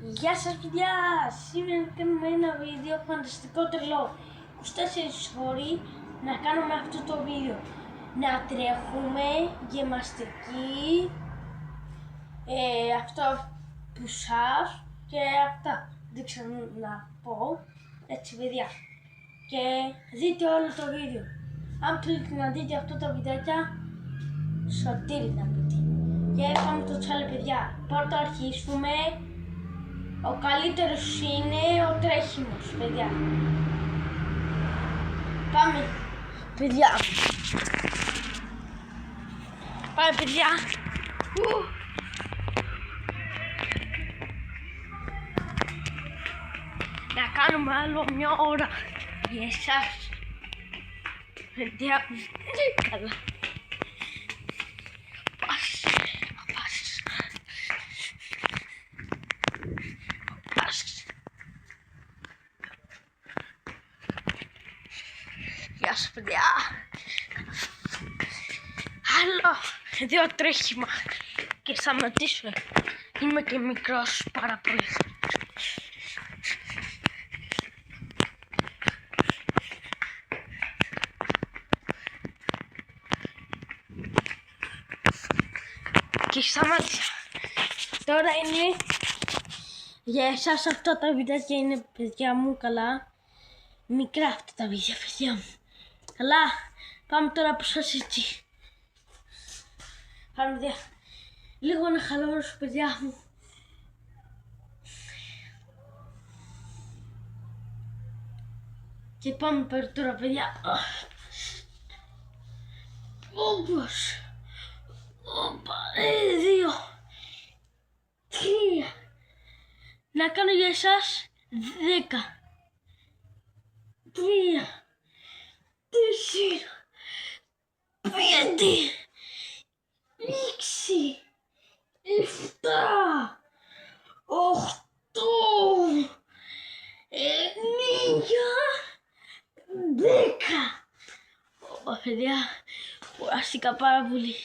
Γεια σας παιδιά! Σήμερα κάνουμε ένα βίντεο φανταστικό τρελό. 24 ώρες να κάνουμε αυτό το βίντεο. Να τρέχουμε, γεμαστική, αυτό push-up και αυτά. Δεν ξέρω να πω, έτσι παιδιά. Και δείτε όλο το βίντεο. Αν θέλετε να δείτε αυτό το βιντεάκια, Σωτήρη να πείτε. Και πάμε το τσάλι παιδιά. Πρώτα αρχίσουμε. Ο καλύτερος είναι ο τρέχιμος, παιδιά. Πάμε, παιδιά. Πάμε, παιδιά. Να κάνουμε άλλο μια ώρα για εσάς. Παιδιά, καλά. Γεια σας παιδιά. Άλλο δύο τρέχημα και σταματήσω. Είμαι και μικρός πάρα πολύ. Και σταμάτησα. Τώρα είναι για εσάς αυτά τα βιντεάκια, είναι παιδιά μου καλά. Μικρά αυτά τα βίντεο παιδιά μου. Καλά, πάμε τώρα προς σας έτσι. Πάμε παιδιά. Λίγο να χαλαρώσω παιδιά μου. Και πάμε τώρα παιδιά. Όπως. Όπα, 2, 3. Να κάνω για εσάς 10. 3, 4, 5, 6, 7, 8, 9, 10. Ωπα παιδιά, κουράστηκα πάρα πολύ.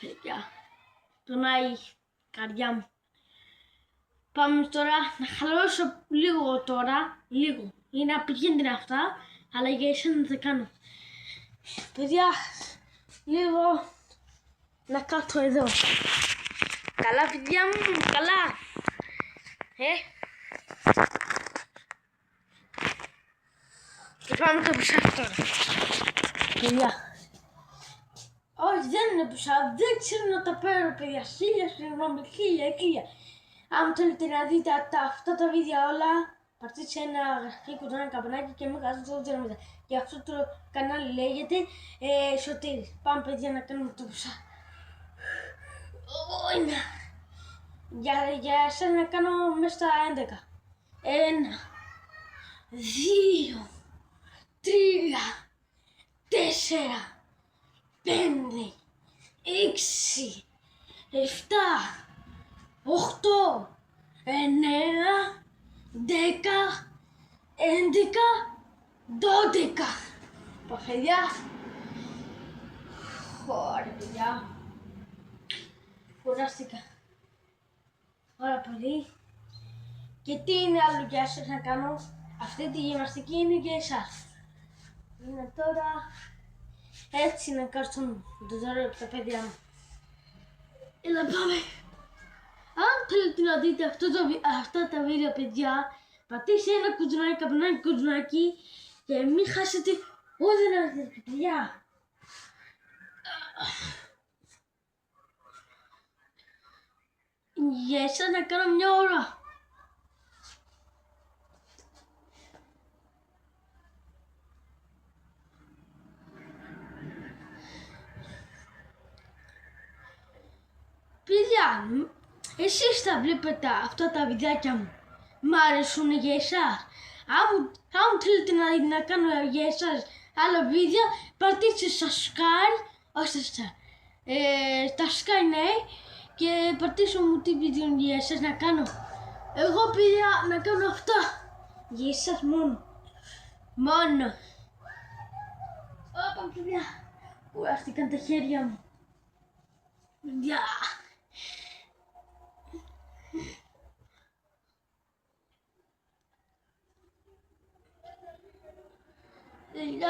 Παιδιά, πονάει η καρδιά μου. Πάμε τώρα να χαλαρώσω λίγο τώρα, λίγο. Είναι απαιτείται αυτά, αλλά για εσένα να τα κάνω. Παιδιά, λίγο να κάτω εδώ. Καλά παιδιά μου, καλά. Και πάμε το push-up τώρα. Παιδιά. Όχι, δεν είναι push-up, δεν ξέρω να τα παίρνω παιδιά. Συγγνώμη, χίλια. Αν θέλετε να δείτε αυτά τα βίντεο όλα, πατήστε ένα γραφείο κουτάκι, καμπανάκι και μην χάσετε το τέλος. Και αυτό το κανάλι λέγεται Σωτήρης. Πάμε παιδιά να κάνουμε το push-up. Για εσένα να κάνω μέσα στα 11. 1, 2, 3, 4, 5, 6, 7, 8, 9, 10, 11, 12. Παιδιά. Ωραία παιδιά. Κουράστηκα πάρα πολύ. Και τι είναι άλλο για εσάς να κάνω? Αυτή τη γυμναστική είναι για εσάς. Είναι τώρα έτσι να κάτσουν το τώρα τα παιδιά μου. Έλα πάμε. Αν θέλετε να δείτε αυτά τα βίντεο παιδιά, πατήστε ένα κουτζουνάκι και μην χάσετε ούτε να δείτε παιδιά. Για εσάς να κάνω μια ώρα. Παιδιά, εσείς θα βλέπετε αυτά τα βιντεάκια μου. Μ' αρέσουν για εσάς. Αν θέλετε να κάνω για εσάς άλλο βίντεο, πατήστε subscribe, subscribe ναι, και πατήστε μου τι βίντεο για εσάς να κάνω. Εγώ παιδιά να κάνω αυτά για εσάς μόνο. Όπα παιδιά, κουράστηκαν τα χέρια μου. Παιδιά. Παιδιά.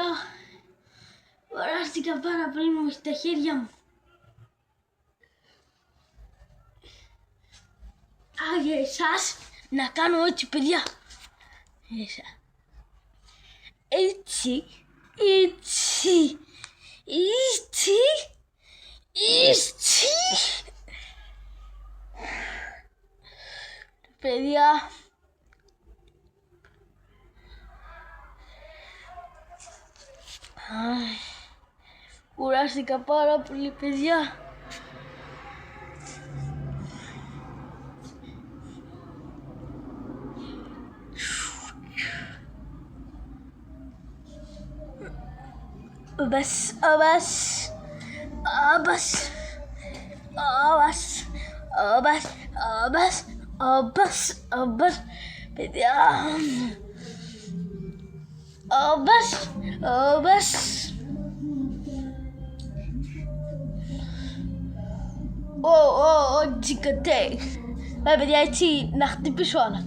Κουράστηκα πάρα πολύ μου στα χέρια μου. Για εσάς να κάνω έτσι, παιδιά. Έτσι, έτσι, έτσι, έτσι. Παιδιά. Κουράστηκα πάρα πολύ, παιδιά. Μπας, μπας, μπας, μπας, μπας, μπας, μπας, μπας, παιδιά. Μπας, μπας. Τσικατέ. Παιδιά, έτσι να χτυπήσω όλα.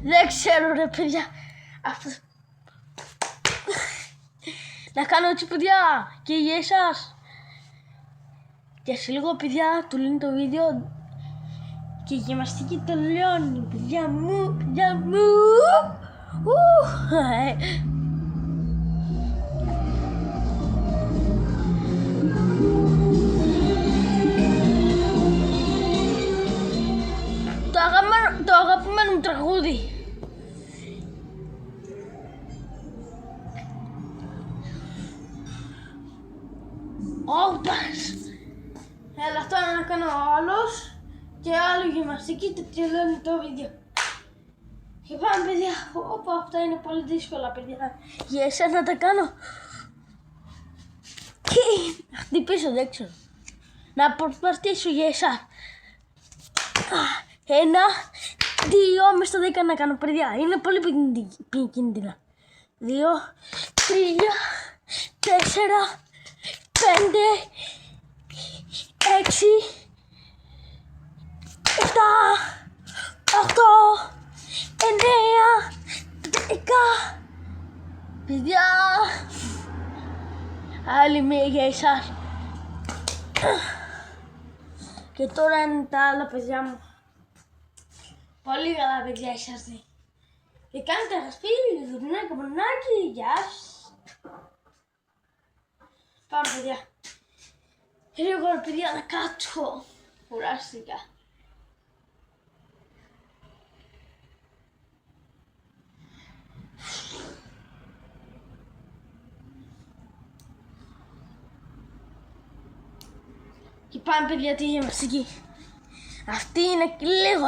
Δεν ξέρω ρε παιδιά. Αυτό... Να κάνω έτσι παιδιά και για εσάς. Και σε λίγο παιδιά του λύνει το βίντεο. Και η γυμναστική το λιώνει. Παιδιά μου, παιδιά μου. Το αγαπημένο μου τραγούδι. Όπας. Έλα τώρα να κάνω άλλος και άλλο γυμναστική και τελειώνει το βίντεο. Και πάμε παιδιά. Όπα, αυτά είναι πολύ δύσκολα παιδιά. Για εσάς να τα κάνω. Και να χτυπήσω, δεν ξέρω. Να προσπαθήσω για εσάς. 1, 2, μες στο 10 να κάνω παιδιά. Είναι πολύ επικίνδυνα. 2, 3, 4, 5, 6, 7, 8, 9, 10. Παιδιά. Άλλη μία για εσάς. Και τώρα είναι τα άλλα παιδιά μου. Πολύ καλά παιδιά είσαστε. Και κάνετε ένα σπίτι, δουλεινάκι, μονάκι, γεια σας. Πάμε παιδιά. Γρήγορα παιδιά να κάτσω. Κουράστηκα. Και πάμε παιδιά τη γυμναστική. Αυτή είναι λίγο,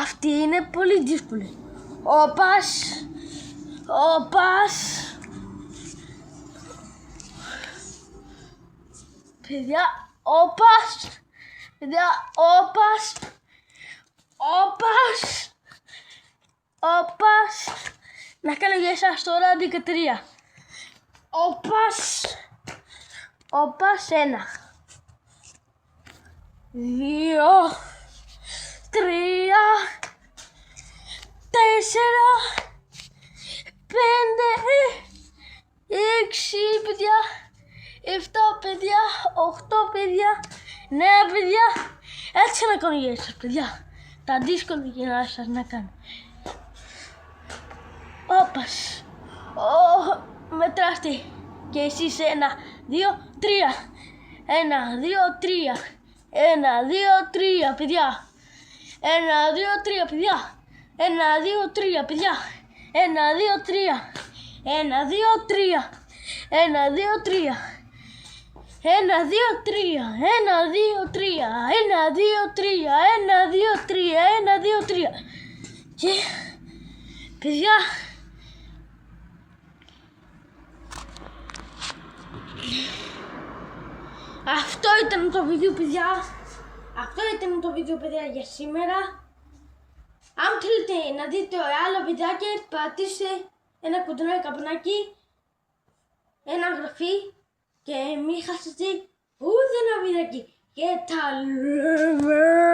αυτή είναι πολύ δύσκολη. Όπας, όπας. Παιδιά, όπας. Παιδιά, όπας. Όπας. Όπας. Να κάνω για εσάς τώρα 13. Όπας. Όπας 1. 2, 3, 4, 5, 6 παιδιά, 7 παιδιά, 8 παιδιά, 9 παιδιά. Έτσι να κάνω για εσάς παιδιά. Τα δύσκολα για σας να κάνω. Όπας. Μετράστε. Και εσείς 1, 2, 3. 1, 2, 3. 1, 2, 3 παιδιά. 1, 2, 3 παιδιά. 1, 2, 3 παιδιά. 1, 2, 3. 1, 2, 3. 1, 2, 3. 1, 2, 3. 1, 2, 3. 1, 2, 3. 1, 2, 3. 1, 2, 3. Και παιδιά. Αυτό ήταν το βίντεο παιδιά. Αυτό ήταν το βίντεο παιδιά για σήμερα. Αν θέλετε να δείτε άλλο βιντεάκι, πατήστε ένα κοντινό καπνάκι, ένα γραφή και μην χάσετε ούτε ένα βίντεο. Κυριακή. Και τα λέμε.